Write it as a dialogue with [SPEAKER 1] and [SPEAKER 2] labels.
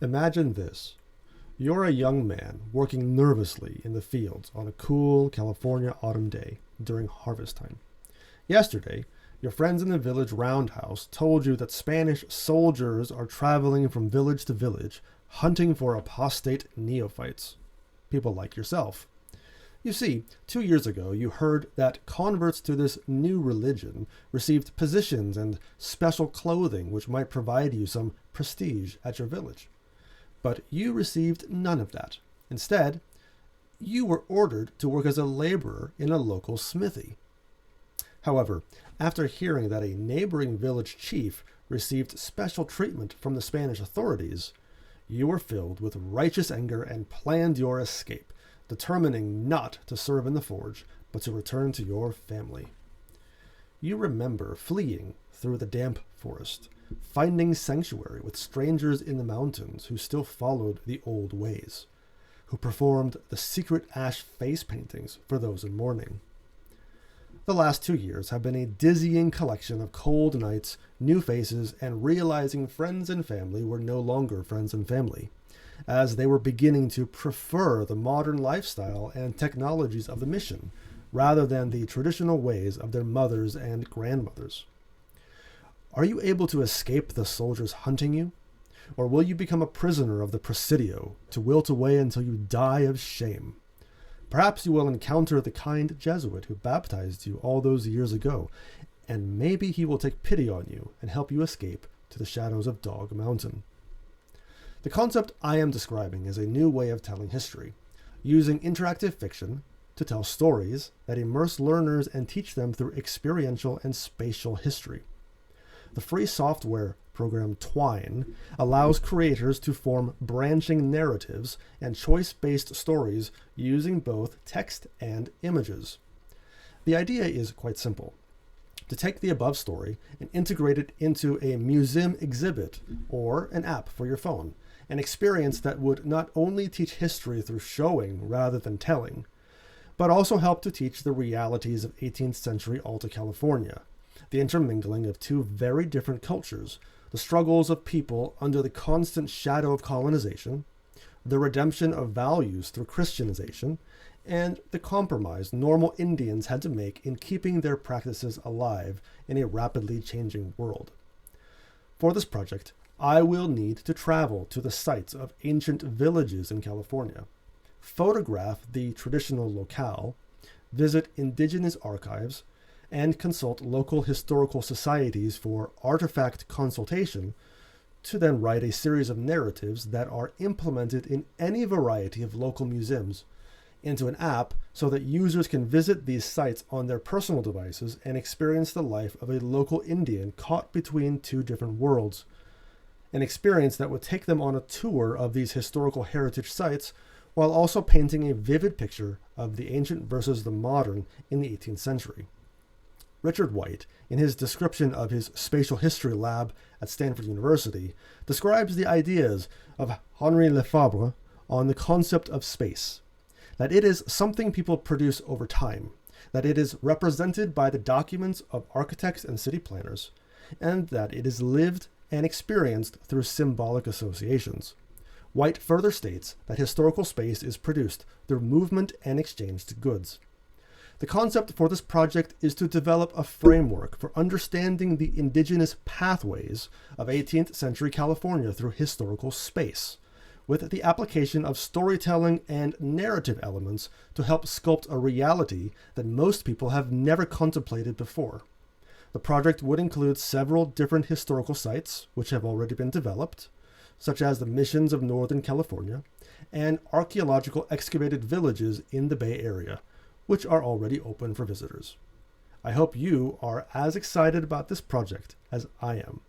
[SPEAKER 1] Imagine this. You're a young man working nervously in the fields on a cool California autumn day during harvest time. Yesterday, your friends in the village roundhouse told you that Spanish soldiers are traveling from village to village, hunting for apostate neophytes, people like yourself. You see, 2 years ago, you heard that converts to this new religion received positions and special clothing which might provide you some prestige at your village. But you received none of that. Instead, you were ordered to work as a laborer in a local smithy. However, after hearing that a neighboring village chief received special treatment from the Spanish authorities, you were filled with righteous anger and planned your escape, determining not to serve in the forge, but to return to your family. You remember fleeing through the damp forest, finding sanctuary with strangers in the mountains who still followed the old ways, who performed the secret ash face paintings for those in mourning. The last 2 years have been a dizzying collection of cold nights, new faces, and realizing friends and family were no longer friends and family, as they were beginning to prefer the modern lifestyle and technologies of the mission, rather than the traditional ways of their mothers and grandmothers. Are you able to escape the soldiers hunting you? Or will you become a prisoner of the Presidio to wilt away until you die of shame? Perhaps you will encounter the kind Jesuit who baptized you all those years ago, and maybe he will take pity on you and help you escape to the shadows of Dog Mountain. The concept I am describing is a new way of telling history, using interactive fiction to tell stories that immerse learners and teach them through experiential and spatial history. The free software program Twine allows creators to form branching narratives and choice-based stories using both text and images. The idea is quite simple: to take the above story and integrate it into a museum exhibit or an app for your phone, an experience that would not only teach history through showing rather than telling, but also help to teach the realities of 18th century Alta California, the intermingling of two very different cultures, the struggles of people under the constant shadow of colonization, the redemption of values through Christianization, and the compromise normal Indians had to make in keeping their practices alive in a rapidly changing world. For this project, I will need to travel to the sites of ancient villages in California, photograph the traditional locale, visit indigenous archives, and consult local historical societies for artifact consultation, to then write a series of narratives that are implemented in any variety of local museums into an app so that users can visit these sites on their personal devices and experience the life of a local Indian caught between two different worlds, an experience that would take them on a tour of these historical heritage sites while also painting a vivid picture of the ancient versus the modern in the 18th century. Richard White, in his description of his spatial history lab at Stanford University, describes the ideas of Henri Lefebvre on the concept of space, that it is something people produce over time, that it is represented by the documents of architects and city planners, and that it is lived and experienced through symbolic associations. White further states that historical space is produced through movement and exchanged goods. The concept for this project is to develop a framework for understanding the indigenous pathways of 18th century California through historical space, with the application of storytelling and narrative elements to help sculpt a reality that most people have never contemplated before. The project would include several different historical sites, which have already been developed, such as the missions of Northern California, and archaeological excavated villages in the Bay Area, which are already open for visitors. I hope you are as excited about this project as I am.